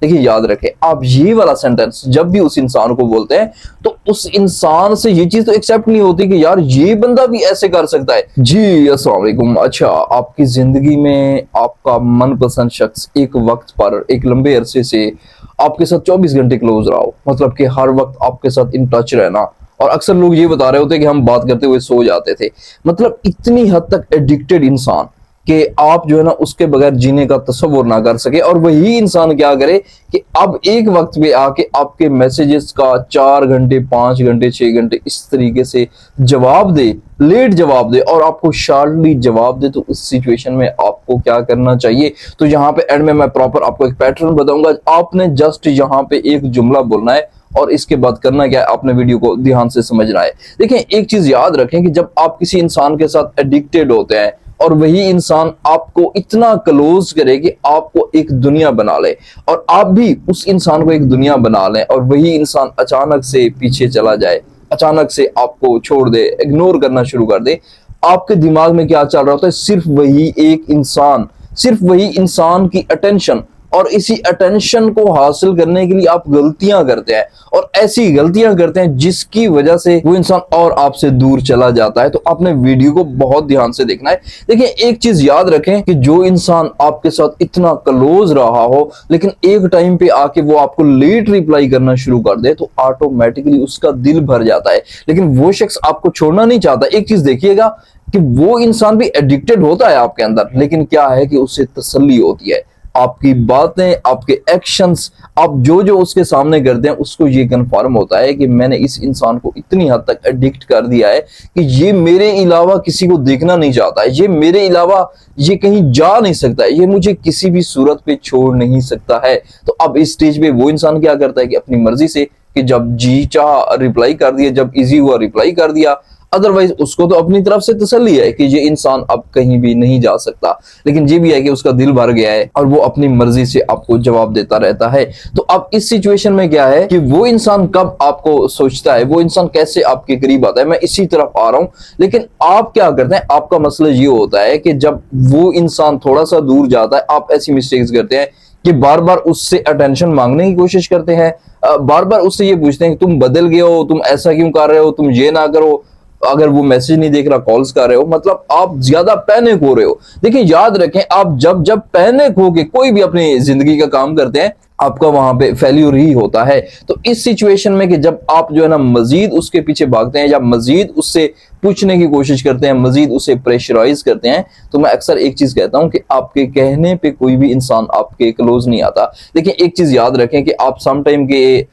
देखिए याद रखें, आप ये वाला सेंटेंस जब भी उस इंसान को बोलते हैं तो उस इंसान से ये चीज तो एक्सेप्ट नहीं होती कि यार ये बंदा भी ऐसे कर सकता है। जी अस्सलाम वालेकुम। अच्छा, आपकी जिंदगी में आपका मनपसंद शख्स एक वक्त पर एक लंबे अरसे से आपके साथ 24 घंटे क्लोज रहा हो, मतलब कि हर वक्त आपके साथ इन टच रहना, और अक्सर लोग ये बता रहे होते कि हम बात करते हुए सो जाते थे, मतलब इतनी हद तक एडिक्टेड इंसान कि आप जो है ना उसके बगैर जीने का तस्वुर ना कर सके। और वही इंसान क्या करे कि अब एक वक्त पे आके आपके मैसेजेस का 4 घंटे 5 घंटे 6 घंटे इस तरीके से जवाब दे, लेट जवाब दे और आपको शार्टली जवाब दे, तो उस सिचुएशन में आपको क्या करना चाहिए। तो यहाँ पे एंड में मैं प्रॉपर आपको एक पैटर्न बताऊंगा। आपने जस्ट यहाँ पे एक जुमला बोलना है और इसके बाद करना क्या है, आपने वीडियो को ध्यान से समझना है। देखें, एक चीज याद रखें कि जब आप किसी इंसान के साथ एडिक्टेड होते हैं और वही इंसान आपको इतना क्लोज करे कि आपको एक दुनिया बना ले, और आप भी उस इंसान को एक दुनिया बना लें, और वही इंसान अचानक से पीछे चला जाए, अचानक से आपको छोड़ दे, इग्नोर करना शुरू कर दे, आपके दिमाग में क्या चल रहा होता है, सिर्फ वही एक इंसान, सिर्फ वही इंसान की अटेंशन, और इसी अटेंशन को हासिल करने के लिए आप गलतियां करते हैं, और ऐसी गलतियां करते हैं जिसकी वजह से वो इंसान और आपसे दूर चला जाता है। तो आपने वीडियो को बहुत ध्यान से देखना है। देखिए, एक चीज याद रखें कि जो इंसान आपके साथ इतना क्लोज रहा हो लेकिन एक टाइम पे आके वो आपको लेट रिप्लाई करना शुरू कर दे, तो ऑटोमेटिकली उसका दिल भर जाता है, लेकिन वो शख्स आपको छोड़ना नहीं चाहता। एक चीज देखिएगा कि वो इंसान भी एडिक्टेड होता है आपके अंदर, लेकिन क्या है कि उससे तसल्ली होती है, आपकी बातें, आपके एक्शंस, आप जो जो उसके सामने करते हैं उसको ये कंफर्म होता है कि मैंने इस इंसान को इतनी हद तक एडिक्ट कर दिया है कि ये मेरे अलावा किसी को देखना नहीं चाहता है, ये मेरे अलावा ये कहीं जा नहीं सकता है, ये मुझे किसी भी सूरत पे छोड़ नहीं सकता है। तो अब इस स्टेज पे वो इंसान क्या करता है कि अपनी मर्जी से, कि जब जी चाह रिप्लाई कर दिया, जब इजी हुआ रिप्लाई कर दिया, अदरवाइज उसको तो अपनी तरफ से तसल्ली है कि ये इंसान अब कहीं भी नहीं जा सकता, लेकिन ये भी है कि उसका दिल भर गया है और वो अपनी मर्जी से आपको जवाब देता रहता है। तो अब इस सिचुएशन में क्या है कि वो इंसान कब आपको सोचता है, वो इंसान कैसे आपके करीब आता है, मैं इसी तरफ आ रहा हूं। लेकिन आप क्या करते हैं, आपका मसला ये होता है कि जब वो इंसान थोड़ा सा दूर जाता है, आप ऐसी मिस्टेक्स करते हैं कि बार बार उससे अटेंशन मांगने की कोशिश करते हैं, बार बार उससे ये पूछते हैं कि तुम बदल गए हो, तुम ऐसा क्यों कर रहे हो, तुम ये ना करो। अगर वो मैसेज नहीं देख रहा, कॉल्स कर रहे हो, मतलब आप ज्यादा पैनिक हो रहे हो। देखिए याद रखें, आप जब जब पैनिक होके कोई भी अपनी जिंदगी का काम करते हैं, आपका वहां पे फेल्यूर ही होता है। तो इस सिचुएशन में कि जब आप जो है ना मजीद उसके पीछे भागते हैं या मजीद उससे पूछने की कोशिश करते हैं, मजीद उसे प्रेशराइज करते हैं, तो मैं अक्सर एक चीज कहता हूं कि आपके कहने पे कोई भी इंसान आपके क्लोज नहीं आता। देखिए, एक चीज याद रखें कि आप सम टाइम के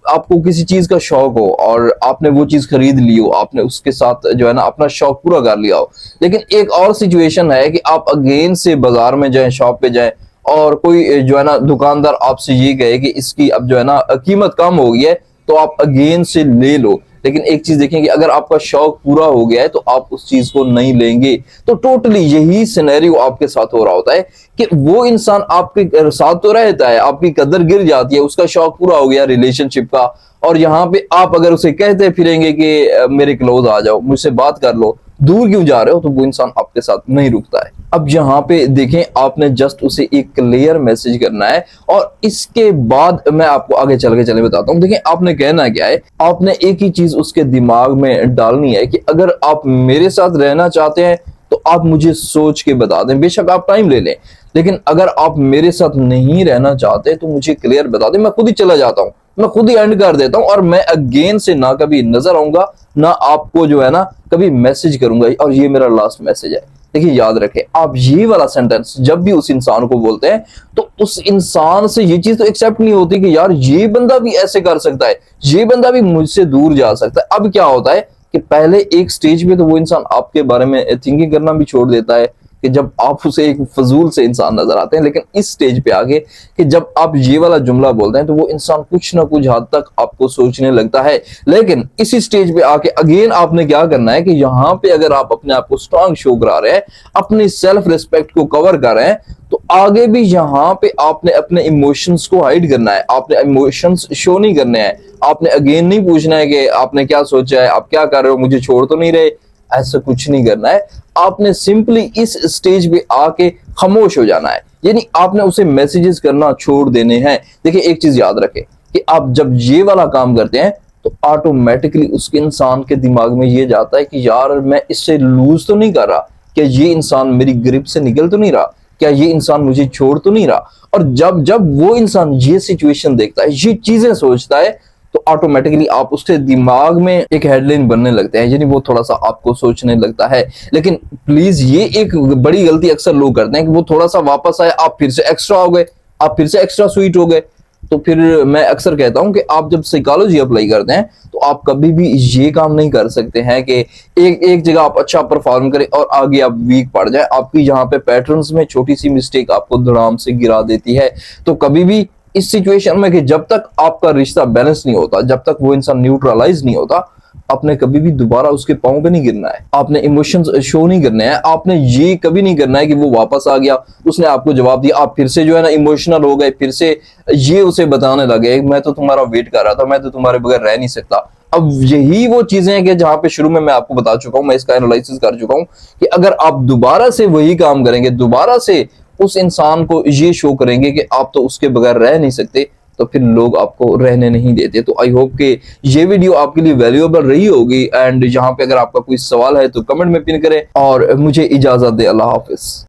आपको किसी चीज का शौक हो और आपने वो चीज खरीद ली हो, आपने उसके साथ जो है ना अपना शौक पूरा कर लिया हो, लेकिन एक और सिचुएशन है कि आप अगेन से बाजार में जाएं, शॉप पे जाएं, और कोई जो है ना दुकानदार आपसे ये कहे कि इसकी अब जो है ना कीमत कम हो गई है, तो आप अगेन से ले लो। लेकिन एक चीज देखें कि अगर आपका शौक पूरा हो गया है तो आप उस चीज को नहीं लेंगे। तो टोटली यही सिनेरियो आपके साथ हो रहा होता है कि वो इंसान आपके साथ तो रहता है, आपकी कदर गिर जाती है, उसका शौक पूरा हो गया रिलेशनशिप का, और यहाँ पे आप अगर उसे कहते फिरेंगे कि मेरे क्लोज आ जाओ, मुझसे बात कर लो, दूर क्यों जा रहे हो, तो वो इंसान आपके साथ नहीं रुकता है। अब यहाँ पे देखें, आपने जस्ट उसे एक क्लियर मैसेज करना है, और इसके बाद मैं आपको आगे चले बताता हूँ। देखें, आपने कहना क्या है, आपने एक ही चीज उसके दिमाग में डालनी है कि अगर आप मेरे साथ रहना चाहते हैं तो आप मुझे सोच के बता दें, बेशक आप टाइम ले लें, लेकिन अगर आप मेरे साथ नहीं रहना चाहते तो मुझे क्लियर बता दें, मैं खुद ही चला जाता हूँ, मैं खुद ही एंड कर देता हूं, और मैं अगेन से ना कभी नजर आऊंगा, ना आपको जो है ना कभी मैसेज करूंगा, और ये मेरा लास्ट मैसेज है। देखिए याद रखें, आप ये वाला सेंटेंस जब भी उस इंसान को बोलते हैं तो उस इंसान से ये चीज तो एक्सेप्ट नहीं होती कि यार ये बंदा भी ऐसे कर सकता है, ये बंदा भी मुझसे दूर जा सकता है। अब क्या होता है कि पहले एक स्टेज पे तो वो इंसान आपके बारे में थिंकिंग करना भी छोड़ देता है कि जब आप उसे एक फजूल से इंसान नजर आते हैं, लेकिन इस स्टेज पे आगे कि जब आप ये वाला जुमला बोलते हैं तो वो इंसान कुछ ना कुछ हद तक आपको सोचने लगता है। लेकिन इसी स्टेज पे आके अगेन आपने क्या करना है कि यहाँ पे अगर आप अपने आप को स्ट्रांग शो करा रहे हैं, अपनी सेल्फ रिस्पेक्ट को कवर कर रहे हैं, तो आगे भी यहाँ पे आपने अपने इमोशंस को हाइड करना है, आपने इमोशंस शो नहीं करने हैं। आपने अगेन नहीं पूछना है कि आपने क्या सोचा है, आप क्या कर रहे हो, मुझे छोड़ तो नहीं रहे, ऐसा कुछ नहीं करना है। आपने सिंपली इस स्टेज पे आके खामोश हो जाना है, यानी आपने उसे मैसेजेस करना छोड़ देने हैं। देखिए एक चीज याद रखें कि आप जब ये वाला काम करते हैं तो ऑटोमेटिकली उसके इंसान के दिमाग में ये जाता है कि यार मैं इससे लूज तो नहीं कर रहा, क्या ये इंसान मेरी ग्रिप से निकल तो नहीं रहा, क्या ये इंसान मुझे छोड़ तो नहीं रहा। और जब जब वो इंसान ये सिचुएशन देखता है, ये चीजें सोचता है, तो ऑटोमेटिकली आप उसके दिमाग में एक हेडलाइन बनने लगते हैं, यानी वो थोड़ा सा आपको सोचने लगता है। लेकिन प्लीज ये एक बड़ी गलती अक्सर लोग करते हैं कि वो थोड़ा सा वापस आए, आप फिर से एक्स्ट्रा हो गए, आप फिर से एक्स्ट्रा स्वीट हो गए। तो फिर मैं अक्सर कहता हूं कि आप जब साइकोलॉजी अप्लाई करते हैं तो आप कभी भी ये काम नहीं कर सकते हैं कि एक एक जगह आप अच्छा परफॉर्म करें और आगे आप वीक पड़ जाए। आपकी यहाँ पे पैटर्न्स में छोटी सी मिस्टेक आपको धड़ाम से गिरा देती है। तो कभी भी इस सिचुएशन में कि जब तक आपका रिश्ता बैलेंस नहीं होता, जब तक वो इंसान न्यूट्रलाइज नहीं होता, आपने कभी भी दोबारा उसके पांव पे नहीं गिरना है, आपने इमोशंस शो नहीं करने हैं, आपने ये कभी नहीं करना है कि वो वापस आ गया, उसने आपको जवाब दिया, आप फिर से जो है ना इमोशनल हो गए, फिर से ये उसे बताने लगे मैं तो तुम्हारा वेट कर रहा था, मैं तो तुम्हारे बगैर रह नहीं सकता। अब यही वो चीजें हैं कि जहां पे शुरू में मैं आपको बता चुका हूं, मैं इसका एनालिसिस कर चुका हूं कि अगर आप दोबारा से वही काम करेंगे, दोबारा से उस इंसान को ये शो करेंगे कि आप तो उसके बगैर रह नहीं सकते, तो फिर लोग आपको रहने नहीं देते। तो आई होप कि ये वीडियो आपके लिए वैल्यूएबल रही होगी। एंड यहाँ पे अगर आपका कोई सवाल है तो कमेंट में पिन करें और मुझे इजाजत दे। अल्लाह हाफिज।